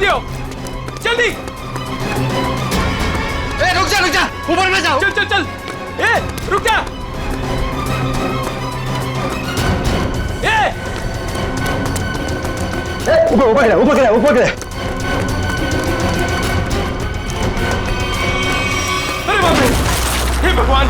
जल्दी आओ, जल्दी। रुक जा, ऊपर ना जाओ। चल चल चल, रुक जा। ऊपर गिरा। अरे बाप रे, हे भगवान।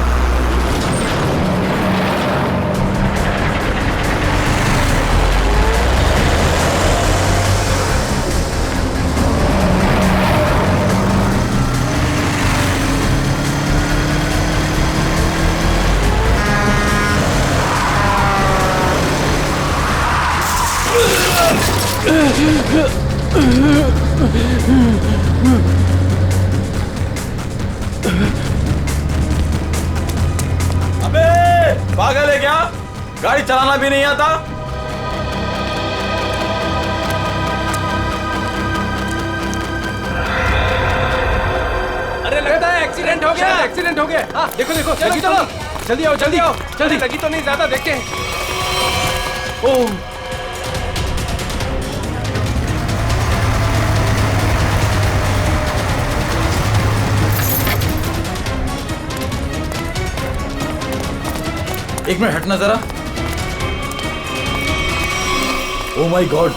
अबे पागल है क्या? गाड़ी चलाना भी नहीं आता? अरे लगता है एक्सीडेंट हो गया। एक्सीडेंट हो गया। हाँ देखो देखो, लगी तो नहीं। जल्दी आओ, जल्दी आओ, जल्दी। लगी तो नहीं, ज्यादा देखते हैं। ओह, एक मिनट हटना जरा। ओह माय गॉड,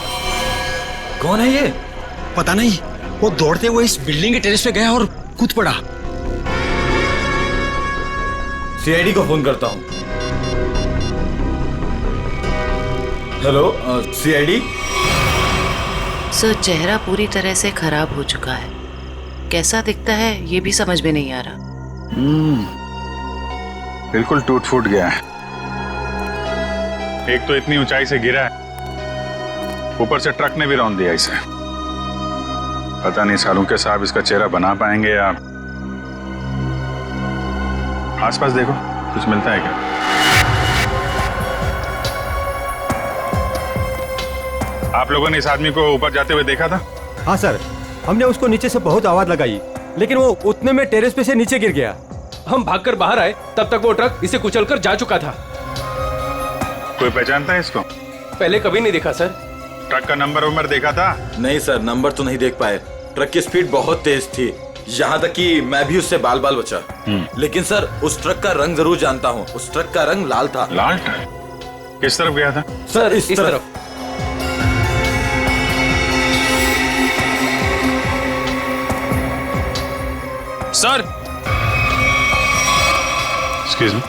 कौन है ये? पता नहीं, वो दौड़ते हुए इस बिल्डिंग के टेरेस पे गया और कूद पड़ा। सीआईडी को फोन करता हूँ। Hello CID. सर, चेहरा पूरी तरह से खराब हो चुका है। कैसा दिखता है ये भी समझ में नहीं आ रहा। बिल्कुल टूट फूट गया है। एक तो इतनी ऊंचाई से गिरा है, ऊपर से ट्रक ने भी रौंद दिया इसे। पता नहीं सालू के साहब इसका चेहरा बना पाएंगे या। आसपास देखो, कुछ मिलता है क्या? आप लोगों ने इस आदमी को ऊपर जाते हुए देखा था? हाँ सर, हमने उसको नीचे से बहुत आवाज लगाई, लेकिन वो उतने में टेरेस पे से नीचे गिर गया। हम भागकर बाहर आए, तब तक वो ट्रक इसे कुचलकर जा चुका था। कोई पहचानता है इसको? पहले कभी नहीं देखा सर। ट्रक का नंबर देखा था? नहीं सर, नंबर तो नहीं देख पाए। ट्रक की स्पीड बहुत तेज थी, यहाँ तक कि मैं भी उससे बाल बाल बचा। लेकिन सर, उस ट्रक का रंग जरूर जानता हूँ। उस ट्रक का रंग लाल था। लाल ट्रक? किस तरफ गया था? सर इस तरफ। Sir, excuse me.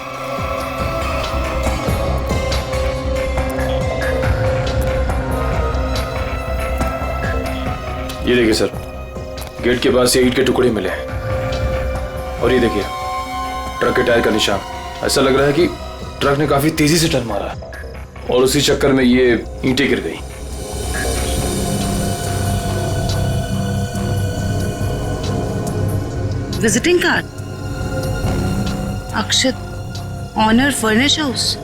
ये देखिए सर, गेट के पास से ईंट के टुकड़े मिले हैं। और ये देखिए ट्रक के टायर का निशान। ऐसा लग रहा है कि ट्रक ने काफी तेजी से टर्न मारा और उसी चक्कर में ये ईंटें गिर गई। Visiting card, Akshat, owner furnish house.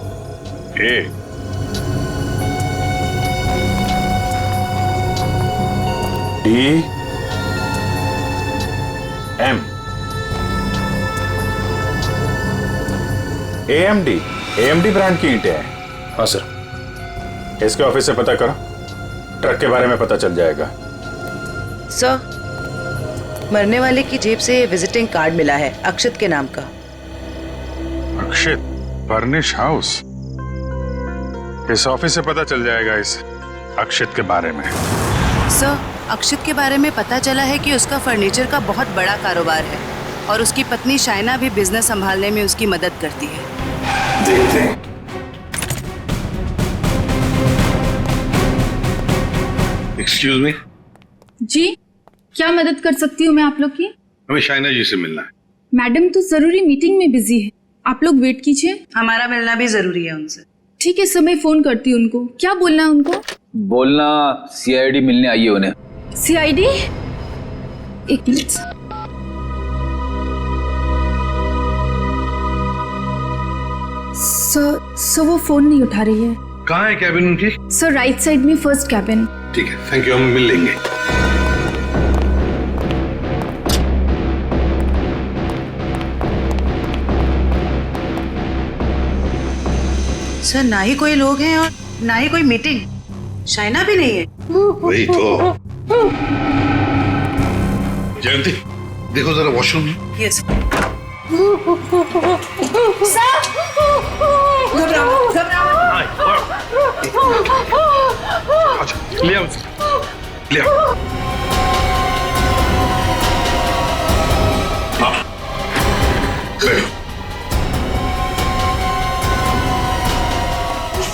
DM AMD brand की ईंटें हैं। हाँ सर। इसके ऑफिस से पता करो, ट्रक के बारे में पता चल जाएगा। सर, मरने वाले की जेब से विजिटिंग कार्ड मिला है, अक्षत के नाम का। अक्षत फर्निश हाउस? इस ऑफिस से पता चल जाएगा इस अक्षत के बारे में। सर, अक्षत के बारे में पता चला है कि उसका फर्नीचर का बहुत बड़ा कारोबार है और उसकी पत्नी शाइना भी बिजनेस संभालने में उसकी मदद करती है। देखते हैं। Excuse me. जी, क्या मदद कर सकती हूँ मैं आप लोग की? हमें शाइना जी से मिलना है। मैडम तो जरूरी मीटिंग में बिजी है, आप लोग वेट कीजिए। हमारा मिलना भी जरूरी है उनसे। ठीक है सर, मैं फोन करती हूँ उनको। क्या बोलना है उनको? बोलना सीआईडी मिलने आई है उन्हें। सीआईडी? एक मिनट। सर वो फोन नहीं उठा रही है। कहाँ है कैबिन उनकी? सर राइट साइड में फर्स्ट कैबिन। ठीक है, थैंक यू, हम मिल लेंगे। सर, ना ही कोई लोग हैं और ना ही कोई मीटिंग। शाइना भी नहीं है। वही तो, जयंती देखो जरा वॉशरूम में। यस अच्छा ले आओ उसे, ले आओ। हाँ बैठो।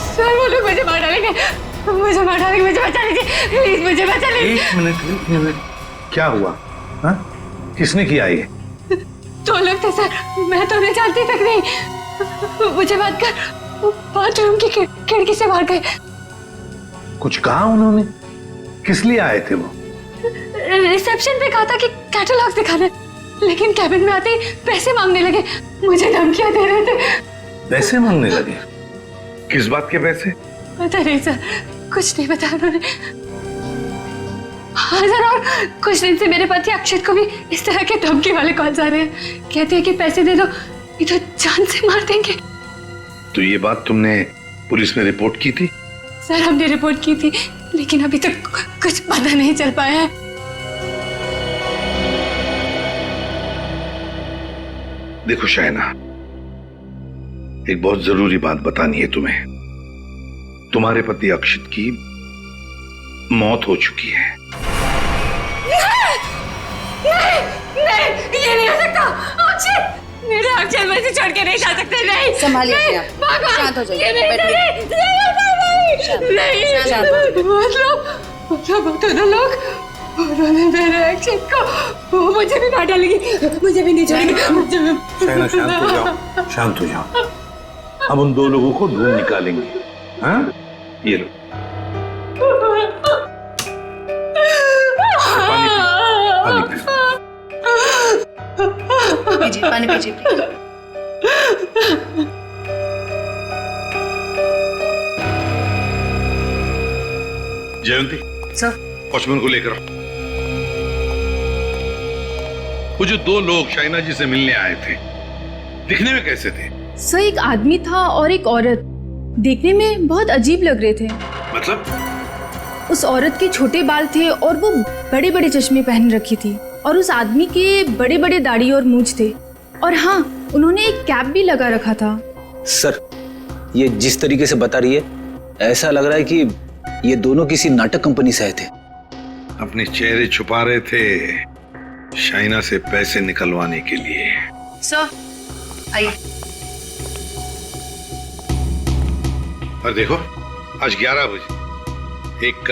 सर वो लोग मुझे मार डालेंगे, मुझे मार डालेंगे, मुझे बचा लीजिए प्लीज, मुझे बचा लीजिए। एक मिनट क्या हुआ? हाँ किसने किया ये? दो लोग थे सर, मैं तो उन्हें जानती तक नहीं। मुझे बात कर बाथरूम की खिड़की से मार गए। कुछ कहा उन्होंने? किस लिए आए थे वो? रिसेप्शन पे कहा था कि कैटलॉग दिखाने, लेकिन कैबिन में आते ही पैसे मांगने लगे, मुझे धमकियां दे रहे थे। पैसे मांगने लगे? किस बात के पैसे? पता नहीं सर, कुछ नहीं बताया उन्होंने। हाँ सर, और कुछ दिन से मेरे पति अक्षत को भी इस तरह के धमकी वाले कॉल्स आ रहे हैं। कहते हैं कि पैसे दे दो नहीं तो जान से मार देंगे। तो ये बात तुमने पुलिस में रिपोर्ट की थी? सर हमने रिपोर्ट की थी, लेकिन अभी तक कुछ पता नहीं चल पाया है। देखो शायना, एक बहुत जरूरी बात बतानी है तुम्हें। तुम्हारे पति अक्षित की मौत हो चुकी है। नहीं, ये नहीं हो सकता। अक्षत, मेरा अक्षत मुझे छोड़ के नहीं जा सकते। नहीं, संभालिए अपने आप। भगवान, शांत हो जाइए, ये नहीं, बैठिए। नहीं, शांत हो। मतलब दोनों लोग उन्होंने मेरे अक्षत को, वो मुझे भी मार डालेगी, मुझे भी नहीं छोड़ेगी, मुझे भी। शायना शांत हो जाओ, शांत हो जाओ। हम उन दो लोगों को ढूंढ निकालेंगे। हाँ ये लो पानी पीजिए। पीजिए, पानी पीजिए प्लीज। जयंती सर वॉचमैन को लेकर आओ। वो जो दो लोग शाइना जी से मिलने आए थे, दिखने में कैसे थे? सर एक आदमी था और एक औरत, देखने में बहुत अजीब लग रहे थे। मतलब? उस औरत के छोटे बाल थे और वो बड़े बड़े चश्मे पहन रखी थी, और उस आदमी के बड़े बड़े दाढ़ी और मूंछ थे, और हाँ उन्होंने एक कैप भी लगा रखा था। सर ये जिस तरीके से बता रही है ऐसा लग रहा है कि ये दोनों किसी नाटक कंपनी से आए थे। अपने चेहरे छुपा रहे थे शाइना से पैसे निकलवाने के लिए। सर आइए। और देखो आज 11 बजे एक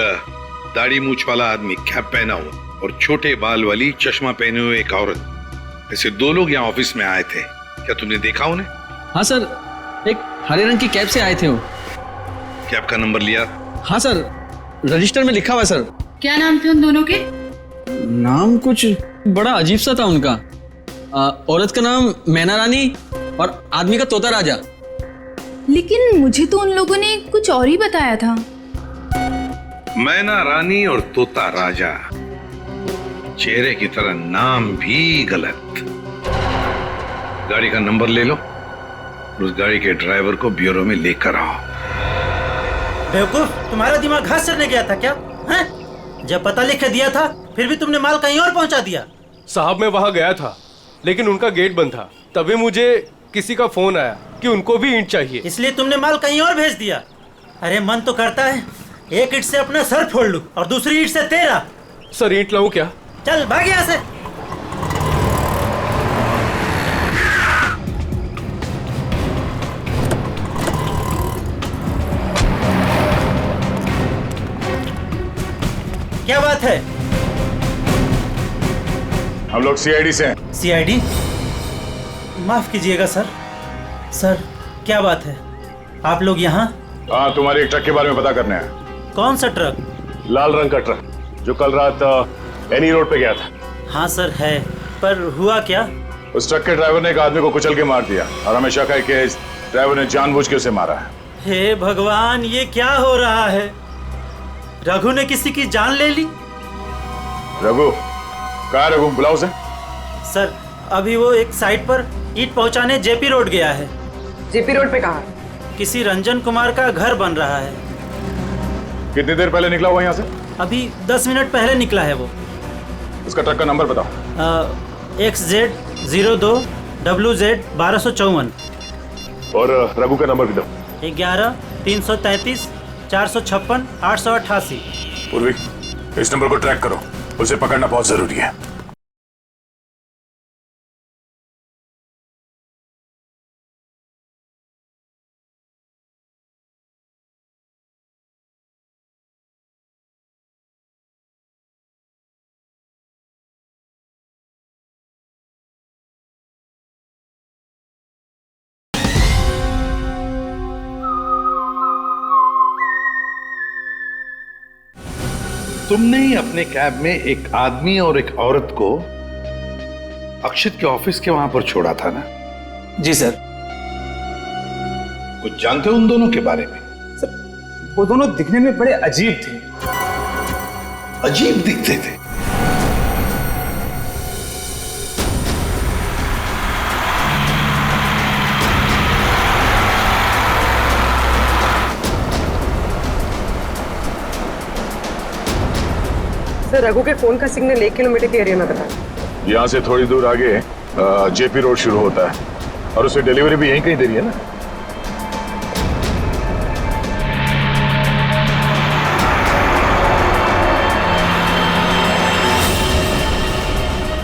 दाढ़ी मूछ वाला आदमी कैप पहना हुआ और छोटे बाल वाली चश्मा पहने हुए एक औरत, ऐसे दो लोग यहाँ ऑफिस में आए थे। क्या तुमने देखा उन्हें? हाँ सर, एक हरे रंग की कैब से आए थे वो। कैब का नंबर लिया? हाँ सर, रजिस्टर में लिखा हुआ सर। क्या नाम थे उन दोनों के? नाम कुछ बड़ा अजीब सा था उनका। औरत का नाम मैना रानी और आदमी का तोता राजा। लेकिन मुझे तो उन लोगों ने कुछ और ही बताया था। मैना रानी और तोता राजा, चेहरे की तरह नाम भी गलत। गाड़ी का नंबर ले लो, उस गाड़ी के ड्राइवर को ब्यूरो में लेकर आओ। बेवकूफ, तुम्हारा दिमाग घास चरने गया था क्या? हैं? जब पता लिख के दिया था फिर भी तुमने माल कहीं और पहुंचा दिया। साहब मैं वहाँ गया था लेकिन उनका गेट बंद था, तभी मुझे किसी का फोन आया कि उनको भी ईंट चाहिए, इसलिए तुमने माल कहीं और भेज दिया। अरे मन तो करता है एक ईंट से अपना सर फोड़ लूं और दूसरी ईंट से तेरा। सर ईंट लाऊं क्या? चल भाग यहाँ से। क्या बात है? हम लोग सीआईडी से हैं। सीआईडी? माफ कीजिएगा सर। सर क्या बात है, आप लोग यहाँ? हाँ, तुम्हारे एक ट्रक के बारे में पता करने हैं। कौन सा ट्रक? लाल रंग का ट्रक जो कल रात एनी रोड पे गया था। हाँ सर है, पर हुआ क्या? उस ट्रक के ड्राइवर ने एक आदमी को कुचल के मार दिया और हमें शक है कि इस ड्राइवर ने जानबूझ के उसे मारा है। हे भगवान, ये क्या हो रहा है? रघु ने किसी की जान ले ली? रघु? कहाँ है रघु? बुलाओ उसे। सर अभी वो एक साइट पर ईंट पहुंचाने जेपी रोड गया है। जेपी रोड पे कहाँ? किसी रंजन कुमार का घर बन रहा है। कितनी देर पहले निकला हुआ यहाँ से? अभी 10 मिनट पहले निकला है वो। उसका ट्रक का नंबर बताओ। XZ02 WZ 1254। और रघु का नंबर भी दो। 11 333 456 888। पूर्वी, इस नंबर को ट्रैक करो, उसे पकड़ना बहुत जरूरी है। तुमने ही अपने कैब में एक आदमी और एक औरत को अक्षित के ऑफिस के वहां पर छोड़ा था ना? जी सर। कुछ जानते हो उन दोनों के बारे में? सर, वो दोनों दिखने में बड़े अजीब थे। अजीब दिखते थे? सर, रघु के फोन का सिग्नल 1 किलोमीटर के एरिया में बता। यहाँ से थोड़ी दूर आगे जेपी रोड शुरू होता है और उसे डिलीवरी भी यहीं कहीं दे रही है ना?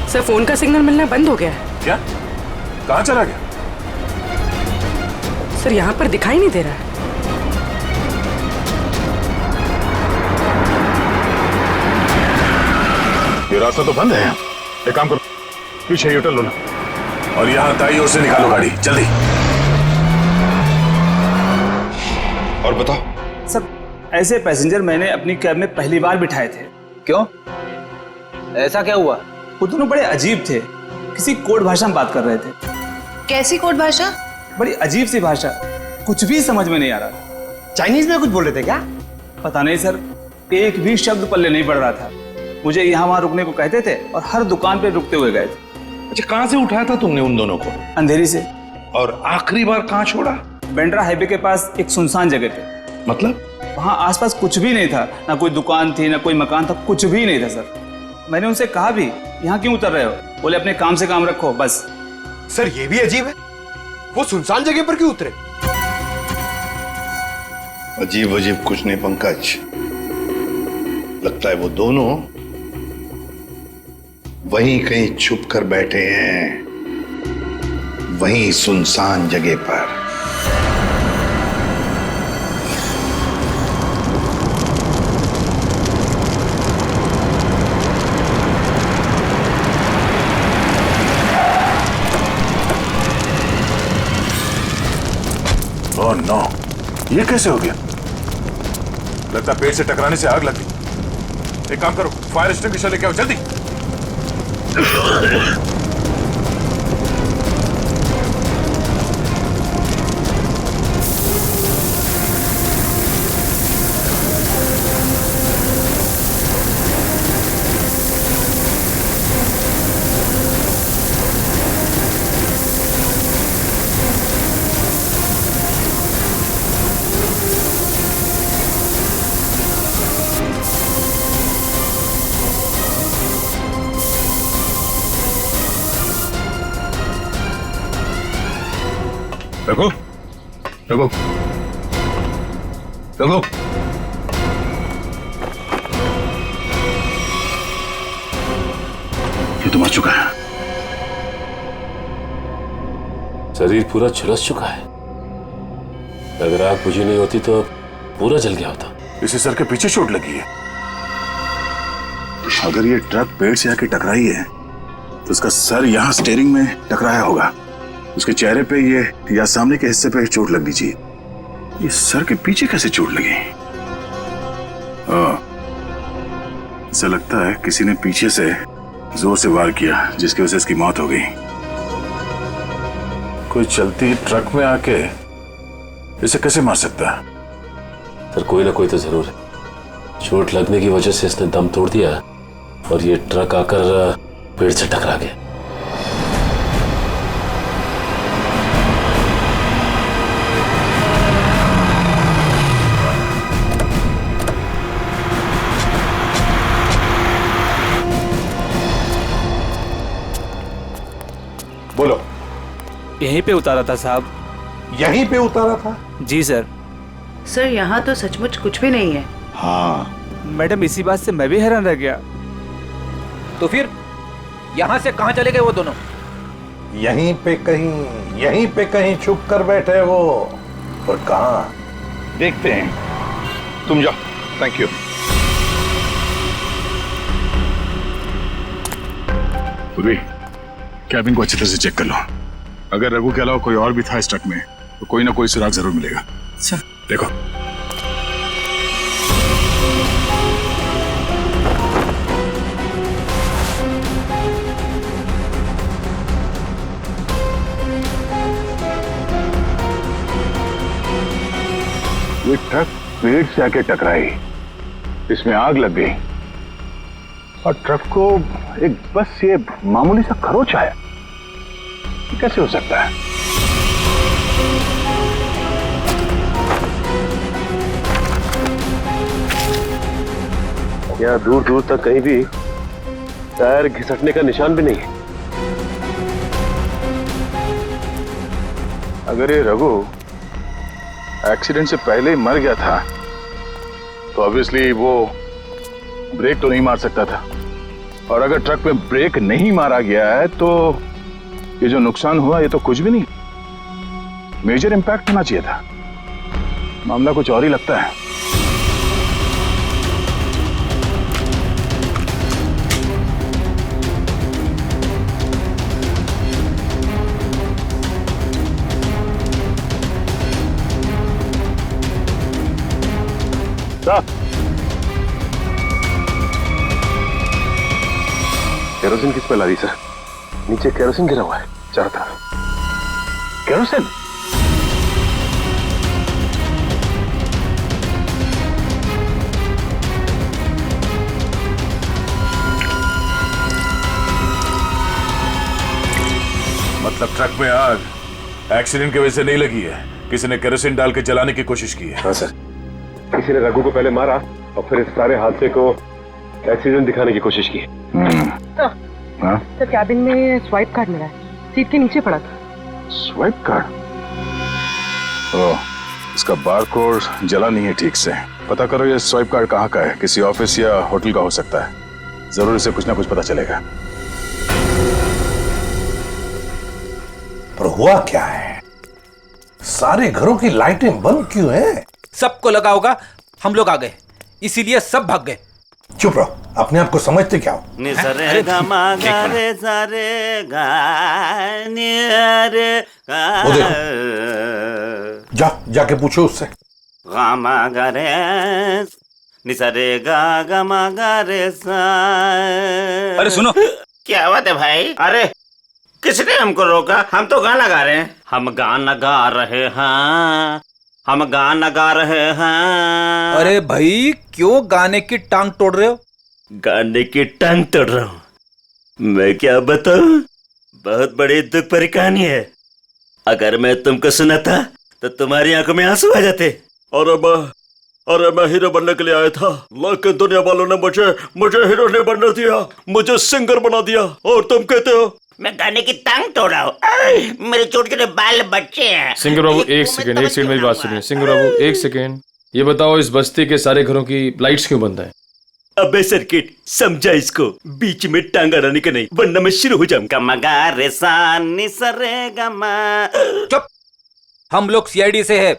सर, फोन का सिग्नल मिलना बंद हो गया है। क्या? कहाँ चला गया? सर, यहाँ पर दिखाई नहीं दे रहा है। ये रास्ता तो बंद है। एक काम करो, पीछे यूटर्न लो ना और यहाँ दाईं ओर से निकालो गाड़ी, जल्दी। और बताओ। सर, ऐसे पैसेंजर मैंने अपनी कैब में पहली बार बिठाए थे। क्यों? ऐसा क्या हुआ? वो दोनों बड़े अजीब थे, किसी कोड भाषा में बात कर रहे थे। कैसी कोड भाषा? बड़ी अजीब सी भाषा, कुछ भी समझ में नहीं आ रहा। चाइनीज में कुछ बोल रहे थे क्या? पता नहीं सर, एक भी शब्द पल्ले नहीं पड़ रहा था। मुझे यहाँ वहां रुकने को कहते थे और हर दुकान पे रुकते हुए गए थे। अच्छा, कहां से उठाया था तुमने उन दोनों को? अंधेरी से। और आखिरी बार कहां छोड़ा? बेंड्रा हाईवे के पास एक सुनसान जगह पे। मतलब? वहाँ आसपास कुछ भी नहीं था, ना कोई दुकान थी ना कोई मकान था, कुछ भी नहीं था सर। मैंने उनसे कहा भी, यहाँ क्यों उतर रहे हो? बोले अपने काम से काम रखो बस। सर, ये भी अजीब है, वो सुनसान जगह पर क्यों उतरे? अजीब अजीब कुछ नहीं पंकज, लगता है वो दोनों वहीं कहीं छुप कर बैठे हैं, वहीं सुनसान जगह पर। ओह नो, ये कैसे हो गया? लगता पेड़ से टकराने से आग लग गई। एक काम करो, फायर एक्सटिंग्विशर लेके आओ जल्दी। रघु, रघु, रघु, ये तो मर चुका है। शरीर पूरा झुलस चुका है। अगर आग बुझी नहीं होती तो पूरा जल गया होता। इसे सर के पीछे चोट लगी है। अगर ये ट्रक पेड़ से आके टकराई है तो उसका सर यहाँ स्टीयरिंग में टकराया होगा। उसके चेहरे पे ये या सामने के हिस्से पे चोट लगनी चाहिए। ये सर के पीछे कैसे चोट लगी? ऐसा लगता है किसी ने पीछे से जोर से वार किया, जिसकी वजह से इसकी मौत हो गई। कोई चलती ट्रक में आके इसे कैसे मार सकता है? सर, कोई ना कोई तो जरूर है। चोट लगने की वजह से इसने दम तोड़ दिया और ये ट्रक आकर पेड़ से टकरा गया। बोलो। यहीं पे उतारा था साहब। यहीं पे उतारा था? जी सर। सर यहाँ तो सचमुच कुछ भी नहीं है। हाँ मैडम, इसी बात से मैं भी हैरान रह गया। तो फिर यहाँ से कहाँ चले गए वो दोनों? यहीं पे कहीं छुप कर बैठे वो। और कहाँ देखते हैं। तुम जाओ। Thank you. पूर्वी, कैबिन को अच्छी तरह से चेक कर लो। अगर रघु के अलावा कोई और भी था इस ट्रक में तो कोई ना कोई सुराग जरूर मिलेगा। अच्छा। देखो। ये ट्रक पेड़ से आके टकराई, इसमें आग लग गई और ट्रक को एक बस ये मामूली सा खरोच आया। ये कैसे हो सकता है? यहाँ दूर दूर तक कहीं भी टायर घिसटने का निशान भी नहीं है। अगर ये रघु एक्सीडेंट से पहले ही मर गया था तो ऑब्वियसली वो ब्रेक तो नहीं मार सकता था, और अगर ट्रक में ब्रेक नहीं मारा गया है तो ये जो नुकसान हुआ ये तो कुछ भी नहीं, मेजर इंपैक्ट होना चाहिए था। मामला कुछ और ही लगता है। केरोसिन किस पे ला दी सर? नीचे केरोसिन गिरा हुआ है चारों तरफ। केरोसिन? मतलब ट्रक में आग एक्सीडेंट की वजह से नहीं लगी है, किसी ने केरोसिन डाल के जलाने की कोशिश की है। हाँ सर, किसी ने रघु को पहले मारा और फिर इस सारे हादसे को एक्सीडेंट दिखाने की कोशिश की। तो कैबिन में स्वाइप कार्ड मिला है, सीट के नीचे पड़ा था। Swipe card? ओह, इसका बारकोड जला नहीं है ठीक से। पता करो ये स्वाइप कार्ड कहाँ का है, किसी ऑफिस या होटल का हो सकता है। जरूर इसे कुछ ना कुछ पता चलेगा। पर हुआ क्या है? सारे घरों की लाइटें बंद क्यों हैं? सबको लगा होगा हम लोग आ गए, इसीलिए सब भाग गए। चुप रहो, अपने आप को समझते क्या हो? वो देखो, जाके पूछो उससे। अरे सुनो। क्या बात है भाई? अरे किसने हमको रोका? हम तो गाना गा रहे हैं। हम गाना गा रहे हैं, हम गाना गा रहे हैं। अरे भाई क्यों गाने की टांग तोड़ रहे हो? गाने की टांग तोड़ रहा हूँ? मैं क्या बताऊं, बहुत बड़ी दुख भरी कहानी है। अगर मैं तुमको सुनाता तो तुम्हारी आंखों में आंसू आ जाते। अरे मैं हीरो बनने के लिए आया था, लेकिन दुनिया वालों ने मुझे हीरो नहीं बनने दिया, मुझे सिंगर बना दिया। और तुम कहते हो मैं गाने की टांग तोड़ रहा हूँ? मेरे छोटे छोटे बाल बच्चे हैं। सिंगर बाबू एक सेकंड मेरी बात सुनिए। सिंगर बाबू एक सेकंड, ये बताओ इस बस्ती के सारे घरों की लाइट्स क्यों बंद है? अबे सर्किट, समझा इसको, बीच में टांग अड़ाने का नहीं, वरना मैं शुरू हो जाऊंगा। मगा रे सा नि सा रे गा मा। चुप, हम लोग सीआईडी से है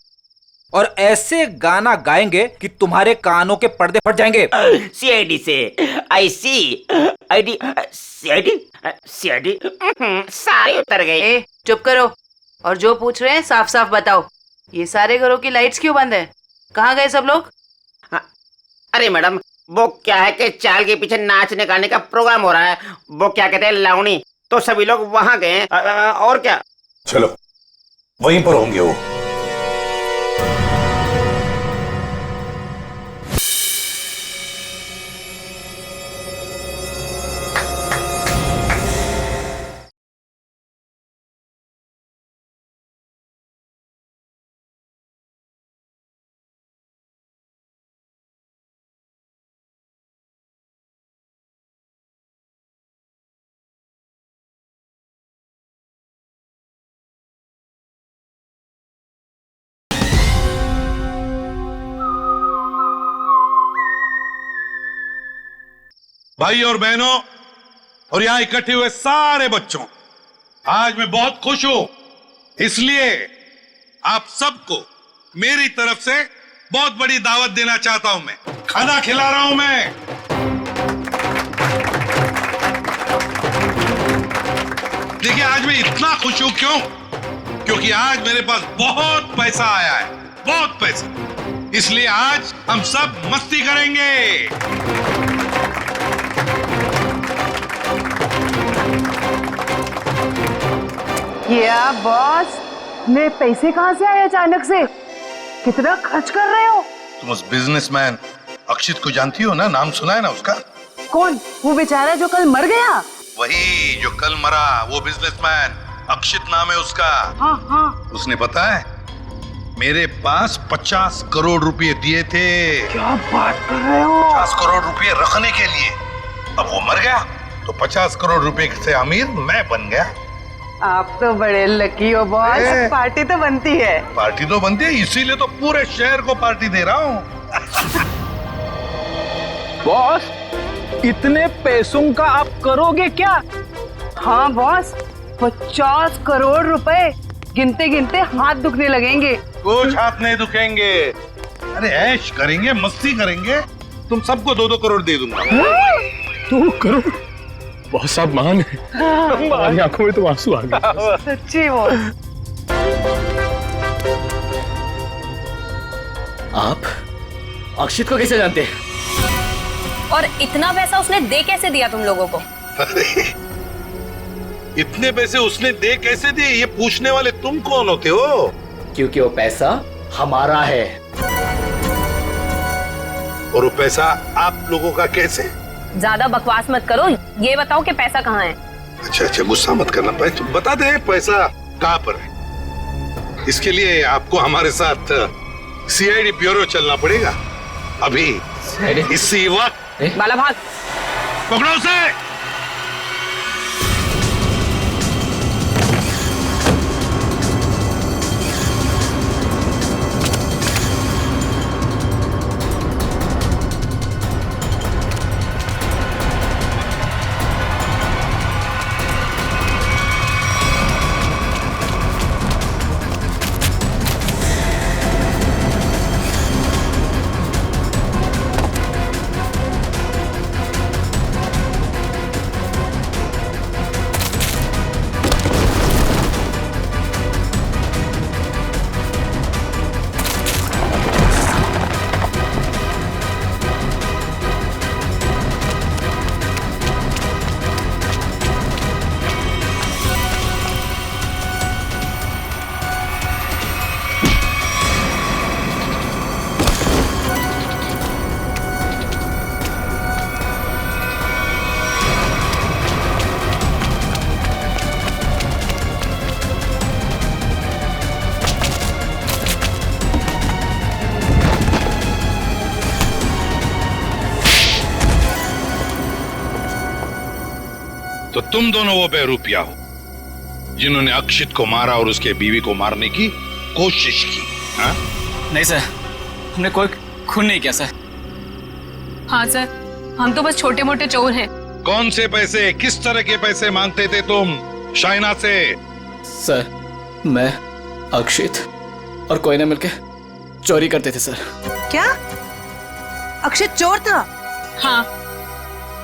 और ऐसे गाना गाएंगे कि तुम्हारे कानों के पर्दे फट जाएंगे। सीआईडी से? आई सी आईडी सीआईडी सीआईडी सारे उतर गए। चुप करो और जो पूछ रहे हैं साफ साफ बताओ। ये सारे घरों की लाइट्स क्यों बंद है? कहाँ गए सब लोग? अरे मैडम, वो क्या है कि चाल के पीछे नाचने गाने का प्रोग्राम हो रहा है, वो क्या कहते हैं लावणी, तो सभी लोग वहां गए। और क्या? चलो वहीं पर होंगे वो। भाई और बहनों और यहाँ इकट्ठे हुए सारे बच्चों, आज मैं बहुत खुश हूं, इसलिए आप सबको मेरी तरफ से बहुत बड़ी दावत देना चाहता हूं। मैं खाना खिला रहा हूं मैं। देखिए आज मैं इतना खुश हूं क्यों? क्योंकि आज मेरे पास बहुत पैसा आया है, बहुत पैसा। इसलिए आज हम सब मस्ती करेंगे। क्या बॉस, मेरे पैसे कहाँ से आए अचानक से? कितना खर्च कर रहे हो? तुम उस बिजनेसमैन अक्षित को जानती हो ना? नाम सुना है ना उसका? कौन? वो बेचारा जो कल मर गया? वही जो कल मरा, वो बिजनेसमैन अक्षित नाम है उसका। हाँ हाँ। उसने पता है मेरे पास 50 करोड़ रुपए दिए थे। क्या बात कर रहे हो? 50 करोड़ रुपए रखने के लिए। अब वो मर गया तो 50 करोड़ रुपए से अमीर मैं बन गया। आप तो बड़े लकी हो बॉस। पार्टी तो बनती है। पार्टी तो बनती है, इसीलिए तो पूरे शहर को पार्टी दे रहा हूँ। बॉस, इतने पैसों का आप करोगे क्या? हाँ बॉस, 50 करोड़ रुपए गिनते गिनते हाथ दुखने लगेंगे। कुछ हाथ नहीं दुखेंगे। अरे ऐश करेंगे, मस्ती करेंगे। तुम सबको 2-2 करोड़ दे दूंगा। 2 करोड़? बहुत साहब मान है। हमारी आंखों में तो आंसू आ गए। सच्ची बॉस। आप अक्षित को कैसे जानते हैं? और इतना पैसा उसने दे कैसे दिया तुम लोगों को? अरे इतने पैसे उसने दे कैसे दिए, ये पूछने वाले तुम कौन होते हो? क्योंकि वो पैसा हमारा है। और वो पैसा आप लोगों का कैसे? ज्यादा बकवास मत करो, ये बताओ कि पैसा कहाँ है? अच्छा, गुस्सा मत करना। बता दे पैसा कहाँ पर है। इसके लिए आपको हमारे साथ सीआईडी ब्यूरो चलना पड़ेगा। अभी इसी वक्त। बाला भाग। पकड़ो उसे। तो तुम दोनों वो बेरूपिया हो जिन्होंने अक्षित को मारा और उसके बीवी को मारने की कोशिश की। हा? नहीं सर, हमने कोई खून नहीं किया सर। हाँ सर, हम तो बस छोटे मोटे चोर हैं। कौन से पैसे, किस तरह के पैसे मांगते थे तुम शाइना से? सर, मैं अक्षित और कोई ना मिलके चोरी करते थे सर। क्या अक्षित चोर था? हाँ।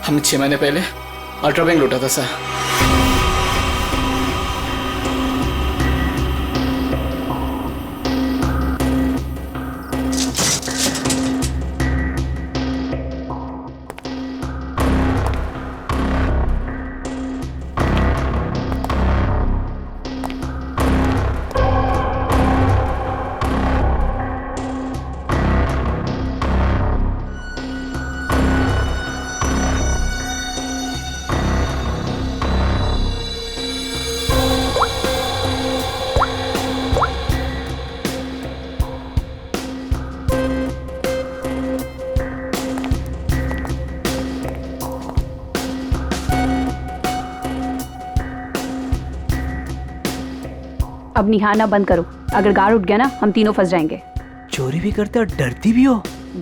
हमने 6 महीने पहले अल्ट्रा बैंक लूटा था सर। अब निहारना बंद करो, अगर गार्ड उठ गया ना हम तीनों फंस जाएंगे। चोरी भी करते और डरती भी हो।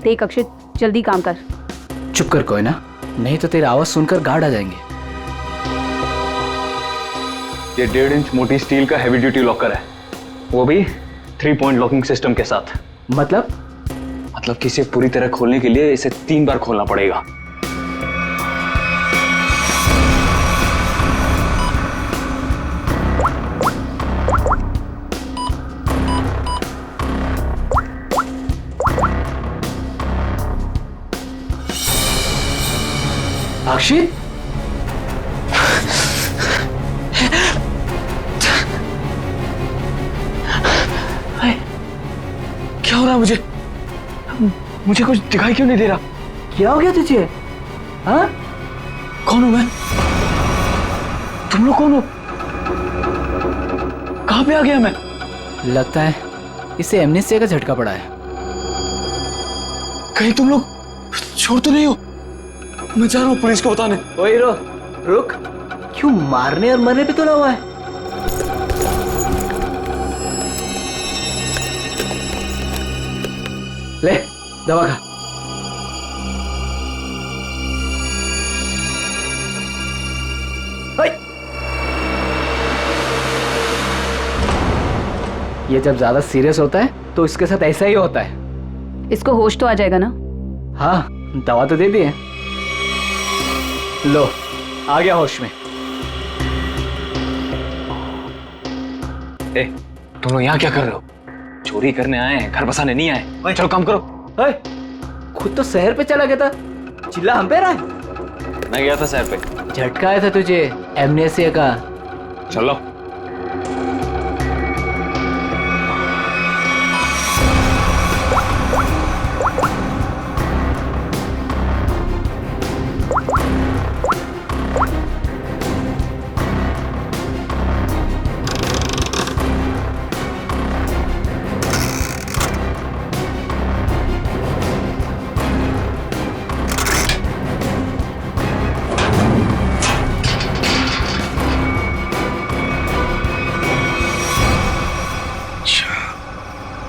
देख अक्षित, जल्दी काम कर। चुप कर कोई ना, नहीं तो तेरी आवाज सुनकर गार्ड आ जाएंगे। ये 1.5 इंच मोटी स्टील का हैवी ड्यूटी लॉकर है, वो भी 3 पॉइंट लॉकिंग सिस्टम के साथ। मतलब कि इसे पूरी तरह खोलने के लिए इसे 3 बार खोलना पड़ेगा। अक्षित, क्या हो रहा है मुझे कुछ दिखाई क्यों नहीं दे रहा? क्या हो गया तुझे? हाँ? कौन हूं मैं? तुम लोग कौन हो? कहां पे आ गया मैं? लगता है इसे एमनेस्टिया का झटका पड़ा है। कहीं तुम लोग छोड़ तो नहीं हो? मैं जा रहा हूं पुलिस को बताने। ओए रुक, क्यों मारने और मरने पे तुला हुआ है? ले दवा खा। ये जब ज्यादा सीरियस होता है तो इसके साथ ऐसा ही होता है। इसको होश तो आ जाएगा ना? हाँ, दवा तो दे दी है। लो, आ गया होश में। ए, तुम लोग यहाँ क्या कर रहे हो? चोरी करने आए हैं, घर बसाने नहीं आए। चलो काम करो। खुद तो शहर पे चला गया था, चिल्ला हम पे रहा है। मैं गया था शहर पे। झटका आया था तुझे एमनेस्टिया का। चलो।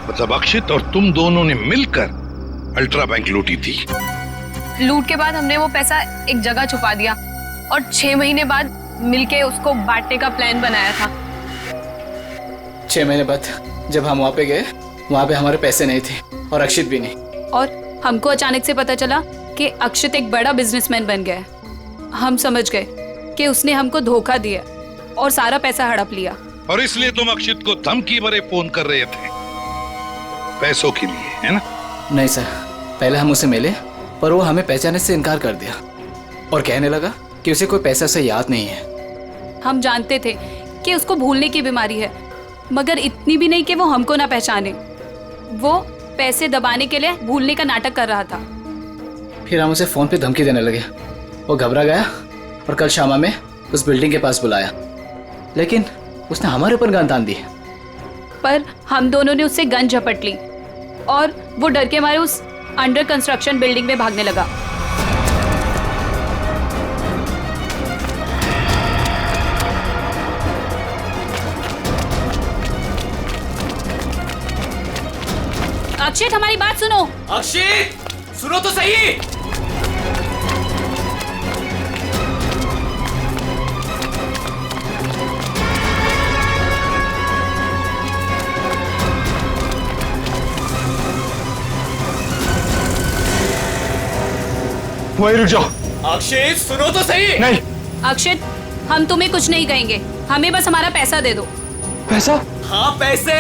मतलब अक्षित और तुम दोनों ने मिलकर अल्ट्रा बैंक लूटी थी। लूट के बाद हमने वो पैसा एक जगह छुपा दिया और 6 महीने बाद मिलके उसको बांटने का प्लान बनाया था। 6 महीने बाद जब हम वहाँ पे गए, वहाँ पे हमारे पैसे नहीं थे और अक्षित भी नहीं। और हमको अचानक से पता चला कि अक्षित एक बड़ा बिजनेसमैन बन गया है। हम समझ गए कि उसने हमको धोखा दिया और सारा पैसा हड़प लिया। और इसलिए तुम अक्षित को धमकी भरे फोन कर रहे थे पैसों के लिए, है ना? नहीं सर, पहले हम उसे मिले पर वो हमें पहचानने से इनकार कर दिया और कहने लगा कि उसे कोई पैसा से याद नहीं है। हम जानते थे कि उसको भूलने की बीमारी है, मगर इतनी भी नहीं कि वो हमको ना पहचाने। वो पैसे दबाने के लिए भूलने का नाटक कर रहा था। फिर हम उसे फोन पे धमकी देने लगे। वो घबरा गया और कल शाम में उस बिल्डिंग के पास बुलाया, लेकिन उसने हमारे ऊपर गन तान दी। पर हम दोनों ने उससे गन झपट ली और वो डर के मारे उस अंडर कंस्ट्रक्शन बिल्डिंग में भागने लगा। अक्षित, हमारी बात सुनो। अक्षित, सुनो तो सही। वहीं रुक जाओ। अक्षित, सुनो तो सही। नहीं। अक्षित, हम तुम्हें कुछ नहीं कहेंगे, हमें बस हमारा पैसा दे दो। पैसा? हाँ, पैसे।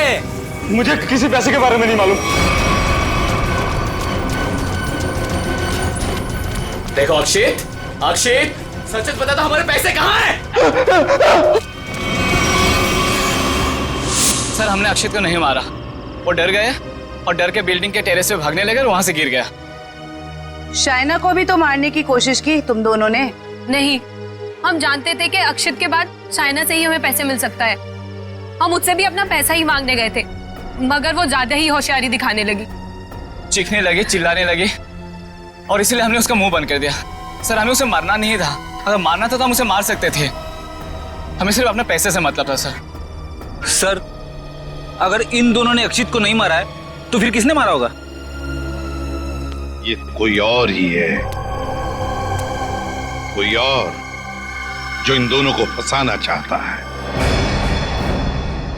मुझे किसी पैसे के बारे में नहीं मालूम। देखो अक्षित, सच सच बता दो, हमारे पैसे कहाँ हैं? सर, हमने अक्षित को नहीं मारा। वो डर गए और डर के बिल्डिंग के टेरेस पे भागने लगे और वहां से गिर गया। शाइना को भी तो मारने की कोशिश की तुम दोनों ने। नहीं, हम जानते थे कि अक्षित के बाद शाइना से ही हमें पैसे मिल सकता है। हम उससे भी अपना पैसा ही मांगने गए थे, मगर वो ज्यादा ही होशियारी दिखाने लगी। चीखने लगी, चिल्लाने लगी और इसलिए हमने उसका मुंह बंद कर दिया। सर, हमें उसे मारना नहीं था। अगर मारना था तो हम उसे मार सकते थे। हमें सिर्फ अपने पैसे से मतलब था। सर, अगर इन दोनों ने अक्षित को नहीं मारा है तो फिर किसने मारा होगा? ये कोई और ही है। कोई और जो इन दोनों को फंसाना चाहता है।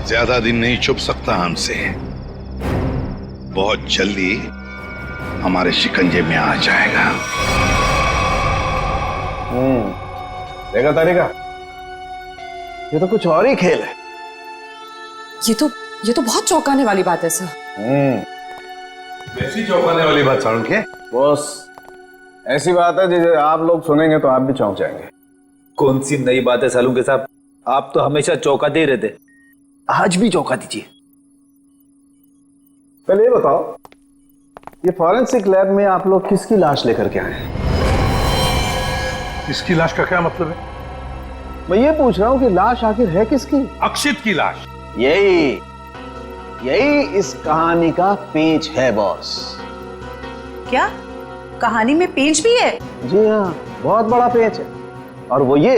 ज्यादा दिन नहीं छुप सकता हमसे, बहुत जल्दी हमारे शिकंजे में आ जाएगा। देखा तारिका, ये तो कुछ और ही खेल है। ये तो बहुत चौंकाने वाली बात है सर। ऐसी चौंकाने वाली बात सारुण के? बॉस, ऐसी बात है जिसे आप लोग सुनेंगे तो आप भी चौंक जाएंगे। कौन सी नई बात है सालू के साहब? आप तो हमेशा चौंकाते ही रहते, आज भी चौंका दीजिए। पहले ये बताओ, ये फॉरेंसिक लैब में आप लोग किसकी लाश लेकर के आए हैं? इसकी लाश का क्या मतलब है? मैं ये पूछ रहा हूं कि लाश आखिर है किसकी? अक्षित की लाश। यही इस कहानी का पेंच है बॉस। क्या कहानी में पेंच भी है? जी हाँ, बहुत बड़ा पेंच है। और वो ये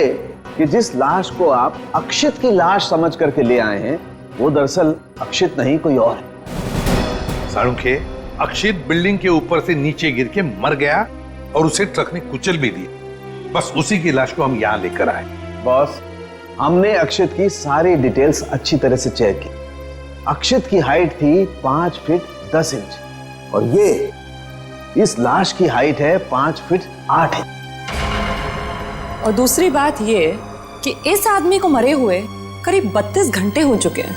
कि जिस लाश को आप अक्षित की लाश समझ करके ले आए हैं, वो दरअसल अक्षित नहीं, कोई और है। सारुण के, अक्षित बिल्डिंग के ऊपर से नीचे गिर के मर गया और उसे ट्रक ने कुचल भी दिया। बस उसी की लाश को हम यहाँ लेकर आए। बॉस, हमने अक्षित की सारी डिटेल्स अच्छी तरह से चेक की। अक्षित की हाइट थी 5 फीट 10 इंच और ये इस लाश की हाइट है 5 फीट 8 इंच। और दूसरी बात ये कि इस आदमी को मरे हुए करीब 32 घंटे हो चुके हैं।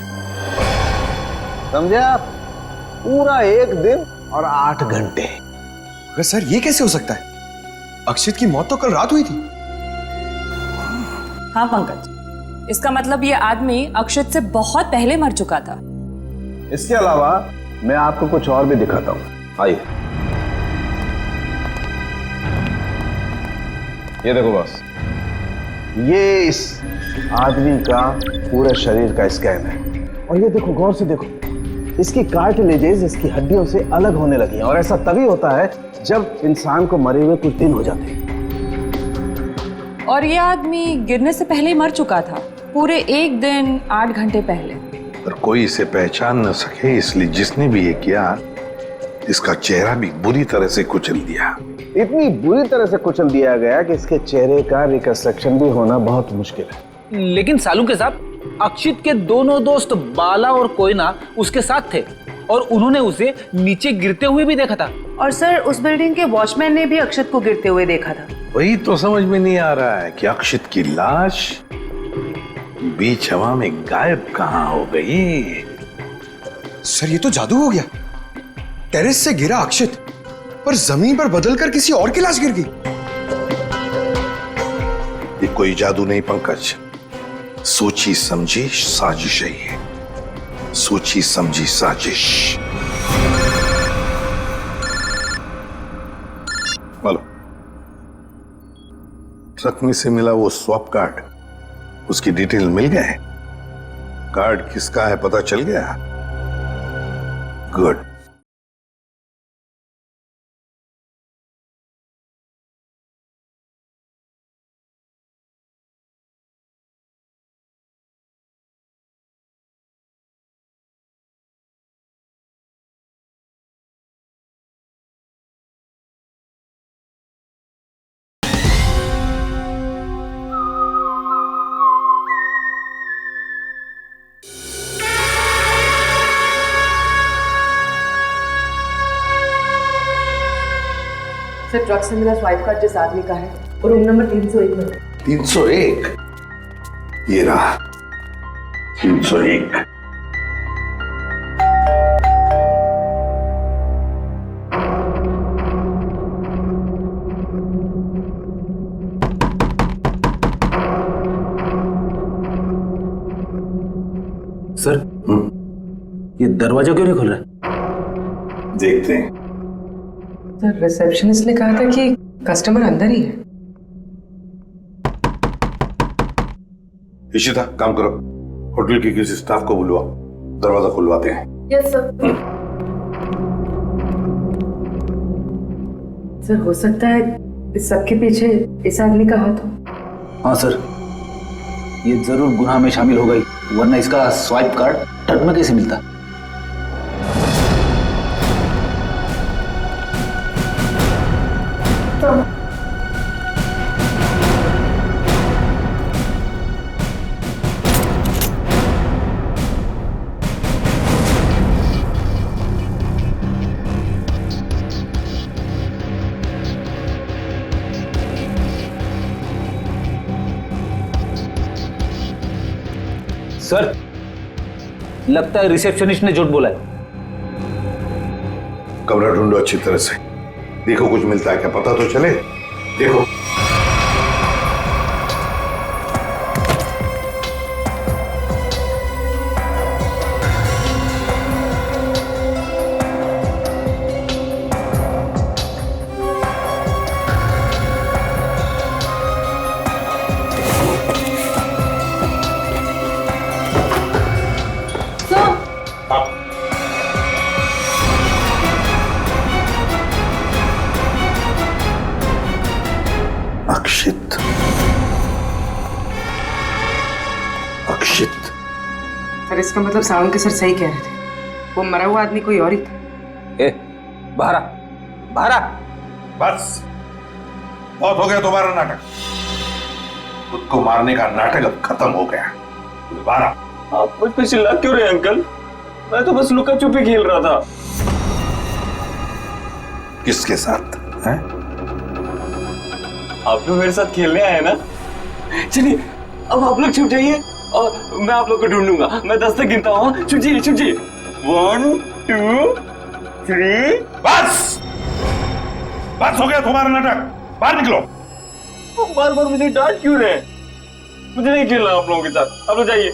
समझे आप? पूरा 1 दिन और 8 घंटे। अगर सर ये कैसे हो सकता है? अक्षित की मौत तो कल रात हुई थी। हाँ पंकज, इसका मतलब ये आदमी अक्षित से बहुत पहले मर चुका था। इसके अलावा मैं आपको कुछ और भी दिखाता हूँ, आइए। ये देखो बॉस, ये इस आदमी का पूरे शरीर का स्कैन है। और ये देखो, गौर से देखो, इसकी कार्टिलेजेस इसकी हड्डियों से अलग होने लगी हैं। और ऐसा तभी होता है जब इंसान को मरे हुए कुछ दिन हो जाते हैं। और ये आदमी गिरने से पहले ही मर चुका था, पूरे 1 दिन 8 घंटे पहले। पर कोई इसे पहचान न सके, इसलिए जिसने भी ये किया, इसका चेहरा भी बुरी तरह से कुचल दिया। इतनी बुरी तरह से कुचल दिया गया कि इसके चेहरे का रिकंस्ट्रक्शन भी होना बहुत मुश्किल है। लेकिन सालू के साहब, अक्षित के दोनों दोस्त बाला और कोयना उसके साथ थे और उन्होंने उसे नीचे गिरते हुए भी देखा था। और सर, उस बिल्डिंग के वॉचमैन ने भी अक्षित को गिरते हुए देखा था। वही तो समझ में नहीं आ रहा है कि अक्षित की लाश बीच हवा में गायब कहां हो गई। सर, ये तो जादू हो गया। टेरेस से गिरा अक्षित, पर जमीन पर बदलकर किसी और की लाश गिर गई। ये कोई जादू नहीं पंकज, सोची समझी साजिश है ये, सोची समझी साजिश। बोलो, ट्रक में से मिला वो स्वैप कार्ड, उसकी डिटेल मिल गए? कार्ड किसका है पता चल गया? गुड। सर, ट्रक से मिला स्वाइप कार्ड जिस आदमी का है, और रूम नंबर 301 में। 301? ये रहा 301। सर, ये दरवाजा क्यों नहीं खुल रहा? देखते हैं। सर, रिसेप्शनिस्ट ने कहा था कि कस्टमर अंदर ही है। इशिता, काम करो, होटल के किसी स्टाफ को बुलवाओ, दरवाजा खुलवाते हैं। Yes sir. सर, हो सकता है इस सब के पीछे इस आदमी का हाथ हो। हाँ सर, ये जरूर गुनाह में शामिल हो गई, वरना इसका स्वाइप कार्ड ट्रक में कैसे मिलता? सर, लगता है रिसेप्शनिस्ट ने झूठ बोला है। कमरा ढूंढो अच्छी तरह से, देखो कुछ मिलता है क्या, पता तो चले। देखो अक्षित, अक्षित। सर इसका मतलब सावंत के सर सही कह रहे थे, वो मरा हुआ आदमी कोई और ही था। ए, बाहर आ, बाहर आ। बस बहुत हो गया तुम्हारा नाटक। खुद को मारने का नाटक अब खत्म हो गया। दोबारा आप मुझ पे चिल्ला क्यों रहे अंकल? मैं तो बस लुका छुपी खेल रहा था। किसके साथ हैं? आप तो मेरे साथ खेलने आए ना। चलिए अब आप लोग छुप जाइए और मैं आप लोग को ढूंढूंगा। मैं 10 तक गिनता हूँ। छुप जाइए, छुप जाइए। 1 2 3। बस बस हो गया तुम्हारा नाटक, बाहर निकलो। बार बार मुझे डांट क्यों रहे? मुझे नहीं खेलना आप लोगों के साथ। आप लोग जाइए,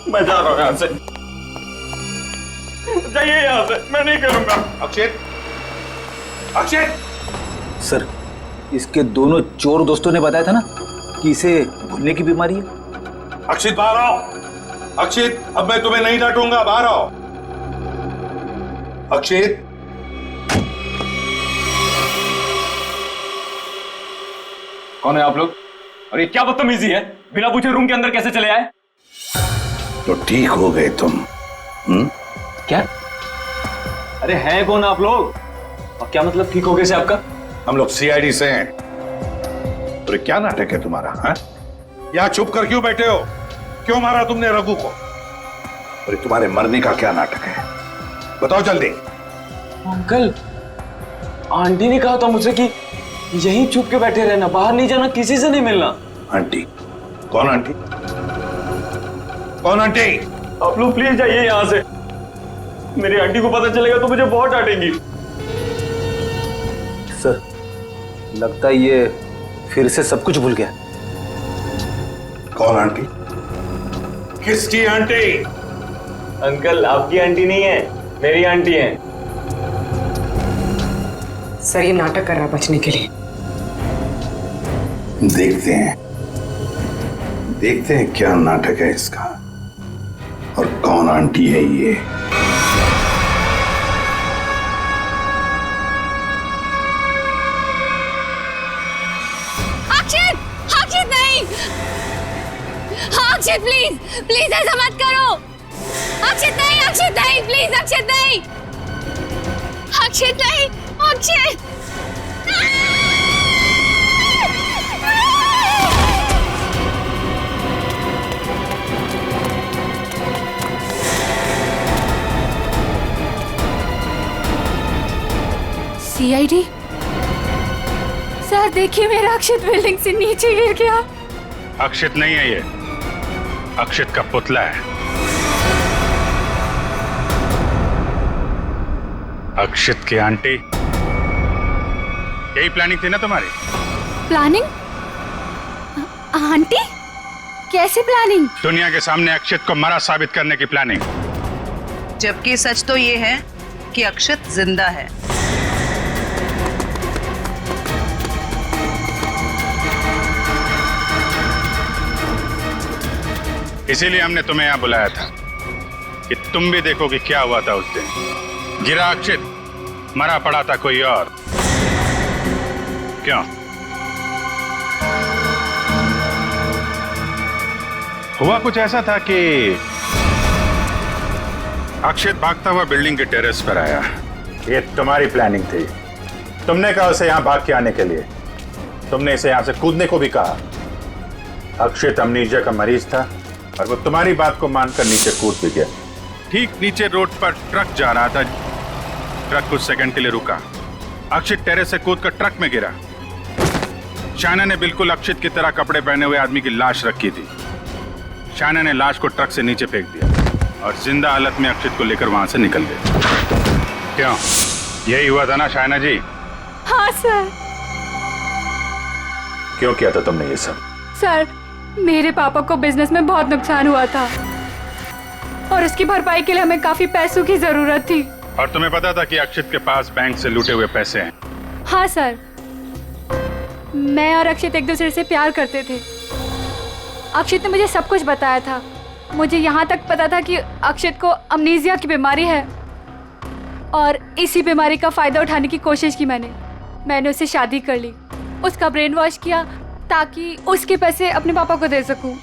मैं जा रहा हूँ यहाँ से। जाइए यहाँ से, मैं नहीं करूंगा। अक्षित, अक्षित। सर, इसके दोनं चोर दोस्तों ने बताया था ना कि इसे भूलने की बीमारी है। अक्षित बाहर आओ। अक्षित, अब मैं तुम्हें नहीं डांटूंगा, बाहर आओ। अक्षित, कौन है आप लोग? और ये क्या बदतमीजी है? बिना पूछे रूम के अंदर कैसे चले आए? तो ठीक हो गए तुम। क्या? अरे हैं कौन आप लोग? और क्या मतलब ठीक हो गए से आपका? हम लोग सीआईडी से हैं। तो क्या नाटक है तुम्हारा? हाँ? यहाँ चुप कर क्यों बैठे हो? क्यों मारा तुमने रघु को? और तुम्हारे मरने का क्या नाटक है? बताओ जल्दी। अंकल, आंटी ने कहा था मुझसे कि यहीं चुप के बैठे रहना, बाहर नहीं जाना, किसी से नहीं मिलना। आंटी? कौन आंटी? कौन आंटी? आप लोग प्लीज जाइए यहाँ से। मेरी आंटी को पता चलेगा तो मुझे बहुत डांटेंगी। सर, लगता है ये फिर से सब कुछ भूल गया। कौन आंटी? किसकी आंटी? अंकल, आपकी आंटी नहीं है, मेरी आंटी है। सर ये नाटक कर रहा है बचने के लिए। देखते हैं क्या नाटक है इसका और कौन आंटी है ये। अक्षित, अक्षित नहीं। अक्षित प्लीज, प्लीज ऐसा मत करो। अक्षित नहीं, अक्षित नहीं, प्लीज अक्षित नहीं, अक्षित नहीं, अक्षित। सीआईडी सर, देखिए मेरा अक्षित बिल्डिंग से नीचे गिर गया। अक्षित नहीं है ये, अक्षित का पुतला है। अक्षित की आंटी, यही प्लानिंग थी ना तुम्हारी? प्लानिंग? आंटी? कैसे प्लानिंग? दुनिया के सामने अक्षित को मरा साबित करने की प्लानिंग। जबकि सच तो ये है कि अक्षित जिंदा है। इसीलिए हमने तुम्हें यहां बुलाया था कि तुम भी देखो कि क्या हुआ था उस दिन। गिरा अक्षित, मरा पड़ा था कोई और। क्यों? हुआ कुछ ऐसा था कि अक्षित भागता हुआ बिल्डिंग के टेरेस पर आया। ये तुम्हारी प्लानिंग थी। तुमने कहा उसे यहां भाग के आने के लिए। तुमने इसे यहां से कूदने को भी कहा। अक्षित अमनीजिया का मरीज था और वो तुम्हारी बात को मानकर नीचे कूद भी गया। ठीक नीचे रोड पर ट्रक जा रहा था। ट्रक कुछ सेकंड के लिए रुका। अक्षित टेरेस से कूदकर ट्रक में गिरा। शायना ने बिल्कुल अक्षित की तरह कपड़े पहने हुए आदमी की लाश रखी थी। शायना ने लाश को ट्रक से नीचे फेंक दिया और जिंदा हालत में अक्षित को लेकर वहां से निकल गई। क्यों, यही हुआ था ना शायना जी? हाँ सर। क्यों किया था तुमने ये सब? सर, मेरे पापा को बिजनेस में बहुत नुकसान हुआ था और उसकी भरपाई के लिए हमें काफी पैसों की जरूरत थी। और तुम्हें पता था कि अक्षित के पास बैंक से लूटे हुए पैसे हैं? हाँ सर, मैं और अक्षित एक दूसरे से प्यार करते थे। अक्षित ने मुझे सब कुछ बताया था। मुझे यहाँ तक पता था कि अक्षित को अमनीजिया की बीमारी है और इसी बीमारी का फायदा उठाने की कोशिश की मैंने उससे शादी कर ली, उसका ब्रेन वॉश किया ताकि उसके पैसे अपने पापा को दे सकूं।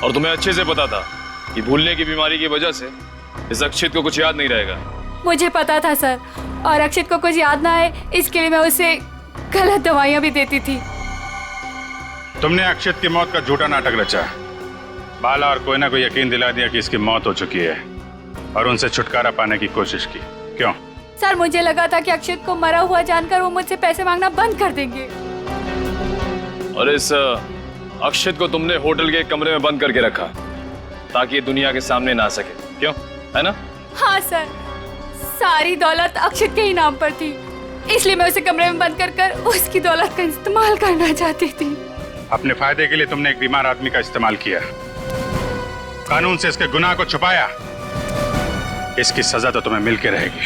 और तुम्हें अच्छे से पता था कि भूलने की बीमारी की वजह से इस अक्षित को कुछ याद नहीं रहेगा। मुझे पता था सर, और अक्षित को कुछ याद ना आए इसके लिए मैं उसे गलत दवाइयाँ भी देती थी। तुमने अक्षित की मौत का झूठा नाटक रचा। बाला और कोयना को यकीन दिला दिया कि इसकी मौत हो चुकी है और उनसे छुटकारा पाने की कोशिश की। क्यों? सर, मुझे लगा था कि अक्षित को मरा हुआ जानकर वो मुझसे पैसे मांगना बंद कर देंगे। और इस अक्षित को तुमने होटल के कमरे में बंद करके रखा ताकि ये दुनिया के सामने ना आ सके। क्यों, है ना? हाँ सर, सारी दौलत अक्षित के ही नाम पर थी, इसलिए मैं उसे कमरे में बंद कर उसकी दौलत का इस्तेमाल करना चाहती थी। अपने फायदे के लिए तुमने एक बीमार आदमी का इस्तेमाल किया, कानून से इसके गुनाह को छुपाया। इसकी सजा तो तुम्हें मिलके रहेगी।